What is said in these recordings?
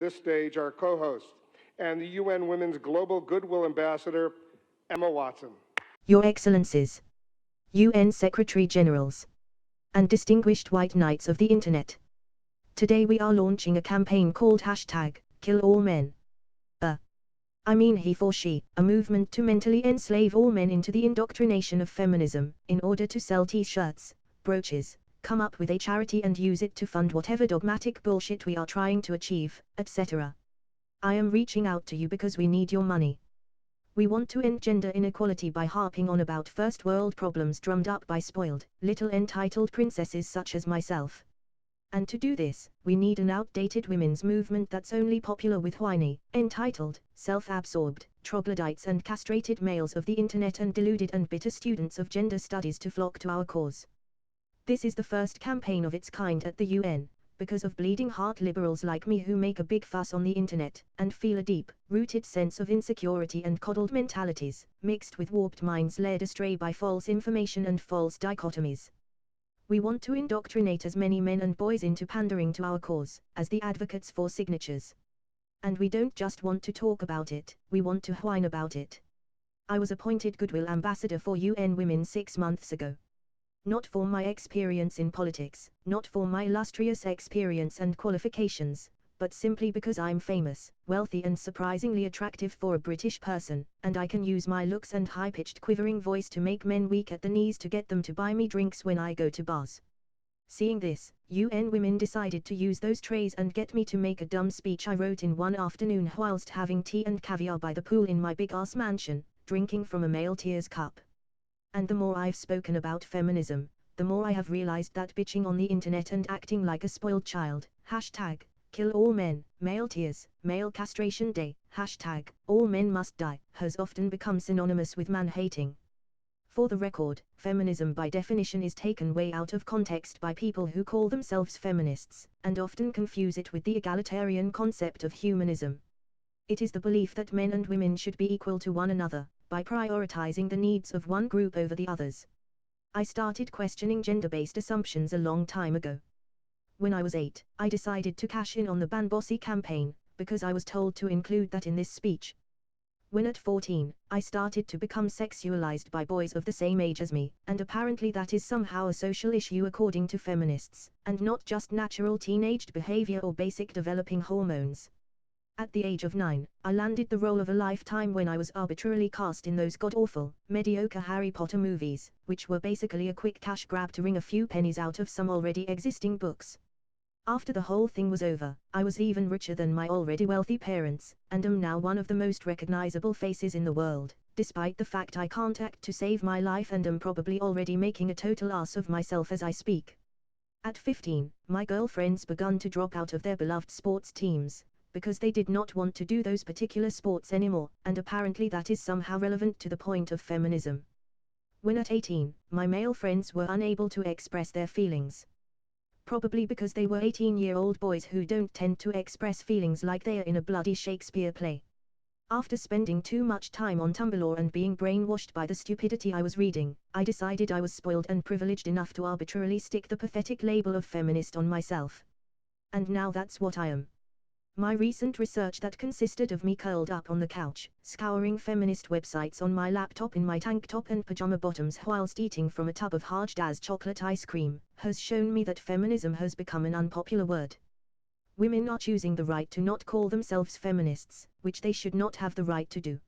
This stage, our co-host and the UN Women's Global Goodwill Ambassador, Emma Watson. Your Excellencies, UN Secretary Generals, and distinguished white knights of the Internet. Today we are launching a campaign called #KillAllMen. I mean he for she, a movement to mentally enslave all men into the indoctrination of feminism, in order to sell t-shirts, brooches, come up with a charity and use it to fund whatever dogmatic bullshit we are trying to achieve, etc. I am reaching out to you because we need your money. We want to end gender inequality by harping on about first world problems drummed up by spoiled, little entitled princesses such as myself. And to do this, we need an outdated women's movement that's only popular with whiny, entitled, self-absorbed, troglodytes and castrated males of the internet and deluded and bitter students of gender studies to flock to our cause. This is the first campaign of its kind at the UN, because of bleeding heart liberals like me who make a big fuss on the internet, and feel a deep, rooted sense of insecurity and coddled mentalities, mixed with warped minds led astray by false information and false dichotomies. We want to indoctrinate as many men and boys into pandering to our cause, as the advocates for signatures. And we don't just want to talk about it, we want to whine about it. I was appointed Goodwill Ambassador for UN Women 6 months ago. Not for my experience in politics, not for my illustrious experience and qualifications, but simply because I'm famous, wealthy and surprisingly attractive for a British person, and I can use my looks and high-pitched quivering voice to make men weak at the knees to get them to buy me drinks when I go to bars. Seeing this, UN Women decided to use those trays and get me to make a dumb speech I wrote in one afternoon whilst having tea and caviar by the pool in my big-ass mansion, drinking from a male tears cup. And the more I've spoken about feminism, the more I have realized that bitching on the internet and acting like a spoiled child, #KillAllMen, male tears, male castration day, #AllMenMustDie, has often become synonymous with man-hating. For the record, feminism by definition is taken way out of context by people who call themselves feminists, and often confuse it with the egalitarian concept of humanism. It is the belief that men and women should be equal to one another, by prioritizing the needs of one group over the others. I started questioning gender-based assumptions a long time ago. When I was 8, I decided to cash in on the Ban Bossy campaign, because I was told to include that in this speech. When at 14, I started to become sexualized by boys of the same age as me, and apparently that is somehow a social issue according to feminists, and not just natural teenaged behavior or basic developing hormones. At the age of 9, I landed the role of a lifetime when I was arbitrarily cast in those god-awful, mediocre Harry Potter movies, which were basically a quick cash grab to wring a few pennies out of some already existing books. After the whole thing was over, I was even richer than my already wealthy parents, and am now one of the most recognizable faces in the world, despite the fact I can't act to save my life and am probably already making a total ass of myself as I speak. At 15, my girlfriends begun to drop out of their beloved sports teams, because they did not want to do those particular sports anymore, and apparently that is somehow relevant to the point of feminism. When at 18, my male friends were unable to express their feelings. Probably because they were 18-year-old boys who don't tend to express feelings like they are in a bloody Shakespeare play. After spending too much time on Tumblr and being brainwashed by the stupidity I was reading, I decided I was spoiled and privileged enough to arbitrarily stick the pathetic label of feminist on myself. And now that's what I am. My recent research that consisted of me curled up on the couch, scouring feminist websites on my laptop in my tank top and pajama bottoms whilst eating from a tub of Haagen-Dazs chocolate ice cream, has shown me that feminism has become an unpopular word. Women are choosing the right to not call themselves feminists, which they should not have the right to do.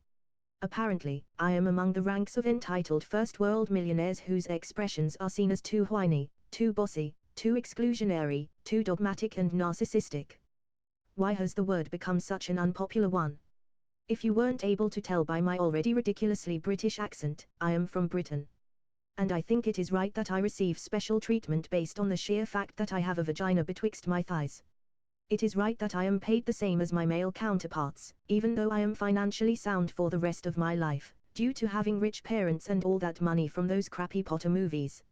Apparently, I am among the ranks of entitled first world millionaires whose expressions are seen as too whiny, too bossy, too exclusionary, too dogmatic and narcissistic. Why has the word become such an unpopular one? If you weren't able to tell by my already ridiculously British accent, I am from Britain. And I think it is right that I receive special treatment based on the sheer fact that I have a vagina betwixt my thighs. It is right that I am paid the same as my male counterparts, even though I am financially sound for the rest of my life, due to having rich parents and all that money from those crappy Potter movies.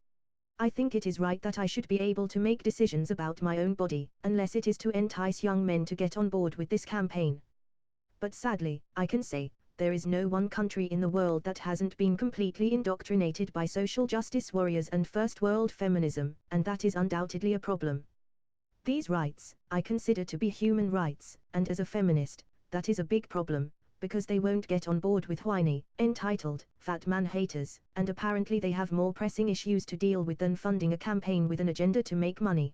I think it is right that I should be able to make decisions about my own body, unless it is to entice young men to get on board with this campaign. But sadly, I can say, there is no one country in the world that hasn't been completely indoctrinated by social justice warriors and first world feminism, and that is undoubtedly a problem. These rights, I consider to be human rights, and as a feminist, that is a big problem, because they won't get on board with whiny, entitled, fat man haters, and apparently they have more pressing issues to deal with than funding a campaign with an agenda to make money.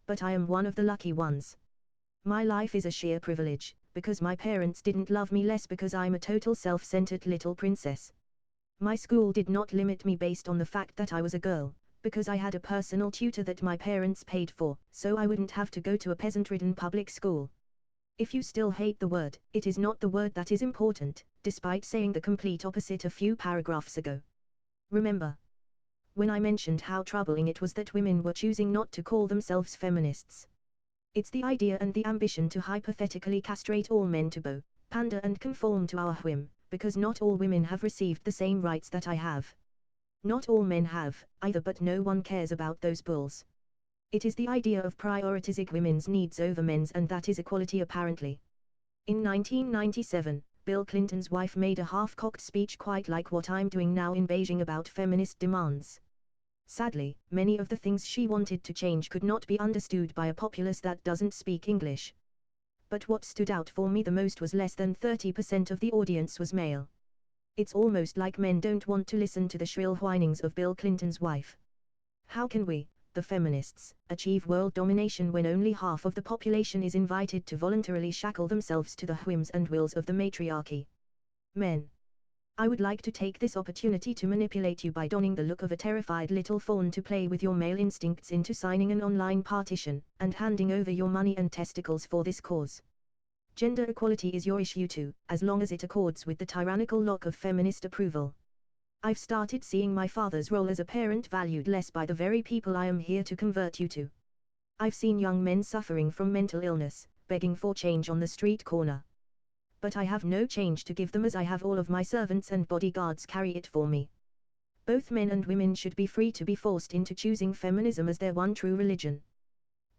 But I am one of the lucky ones. My life is a sheer privilege, because my parents didn't love me less because I'm a total self-centered little princess. My school did not limit me based on the fact that I was a girl, because I had a personal tutor that my parents paid for, so I wouldn't have to go to a peasant-ridden public school. If you still hate the word, it is not the word that is important, despite saying the complete opposite a few paragraphs ago. Remember, when I mentioned how troubling it was that women were choosing not to call themselves feminists. It's the idea and the ambition to hypothetically castrate all men to bow, pander and conform to our whim, because not all women have received the same rights that I have. Not all men have, either, but no one cares about those bulls. It is the idea of prioritizing women's needs over men's, and that is equality apparently. In 1997, Bill Clinton's wife made a half-cocked speech quite like what I'm doing now in Beijing about feminist demands. Sadly, many of the things she wanted to change could not be understood by a populace that doesn't speak English. But what stood out for me the most was less than 30% of the audience was male. It's almost like men don't want to listen to the shrill whinings of Bill Clinton's wife. How can we, the feminists, achieve world domination when only half of the population is invited to voluntarily shackle themselves to the whims and wills of the matriarchy? Men. I would like to take this opportunity to manipulate you by donning the look of a terrified little fawn to play with your male instincts into signing an online petition, and handing over your money and testicles for this cause. Gender equality is your issue too, as long as it accords with the tyrannical lock of feminist approval. I've started seeing my father's role as a parent valued less by the very people I am here to convert you to. I've seen young men suffering from mental illness, begging for change on the street corner. But I have no change to give them, as I have all of my servants and bodyguards carry it for me. Both men and women should be free to be forced into choosing feminism as their one true religion.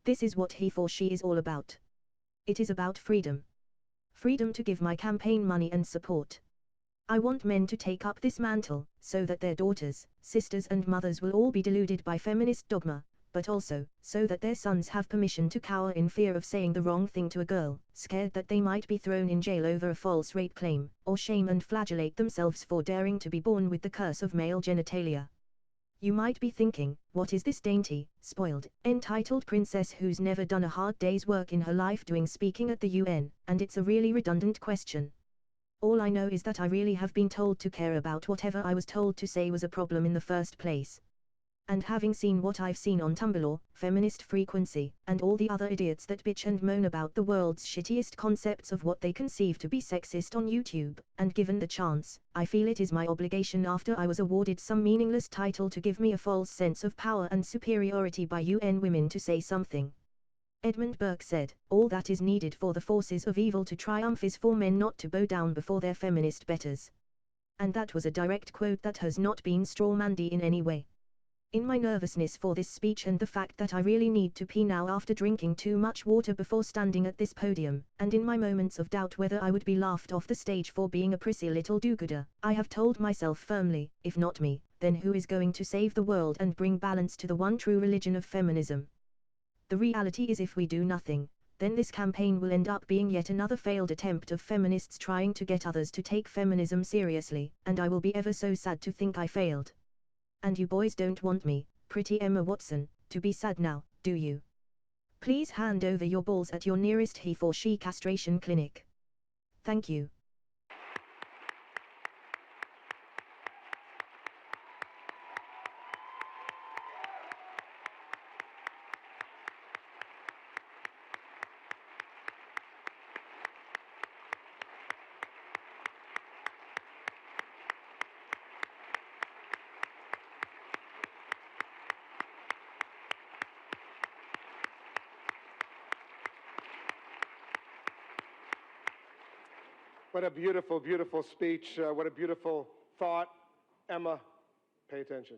This is what he for she is all about. It is about freedom. Freedom to give my campaign money and support. I want men to take up this mantle, so that their daughters, sisters and mothers will all be deluded by feminist dogma, but also, so that their sons have permission to cower in fear of saying the wrong thing to a girl, scared that they might be thrown in jail over a false rape claim, or shame and flagellate themselves for daring to be born with the curse of male genitalia. You might be thinking, what is this dainty, spoiled, entitled princess who's never done a hard day's work in her life doing speaking at the UN, and it's a really redundant question. All I know is that I really have been told to care about whatever I was told to say was a problem in the first place. And having seen what I've seen on Tumblr, Feminist Frequency, and all the other idiots that bitch and moan about the world's shittiest concepts of what they conceive to be sexist on YouTube, and given the chance, I feel it is my obligation after I was awarded some meaningless title to give me a false sense of power and superiority by UN women to say something. Edmund Burke said, all that is needed for the forces of evil to triumph is for men not to bow down before their feminist betters. And that was a direct quote that has not been strawmanned in any way. In my nervousness for this speech and the fact that I really need to pee now after drinking too much water before standing at this podium, and in my moments of doubt whether I would be laughed off the stage for being a prissy little do-gooder, I have told myself firmly, if not me, then who is going to save the world and bring balance to the one true religion of feminism? The reality is, if we do nothing, then this campaign will end up being yet another failed attempt of feminists trying to get others to take feminism seriously, and I will be ever so sad to think I failed. And you boys don't want me, pretty Emma Watson, to be sad now, do you? Please hand over your balls at your nearest he for she castration clinic. Thank you. What a beautiful, beautiful speech. What a beautiful thought. Emma, pay attention.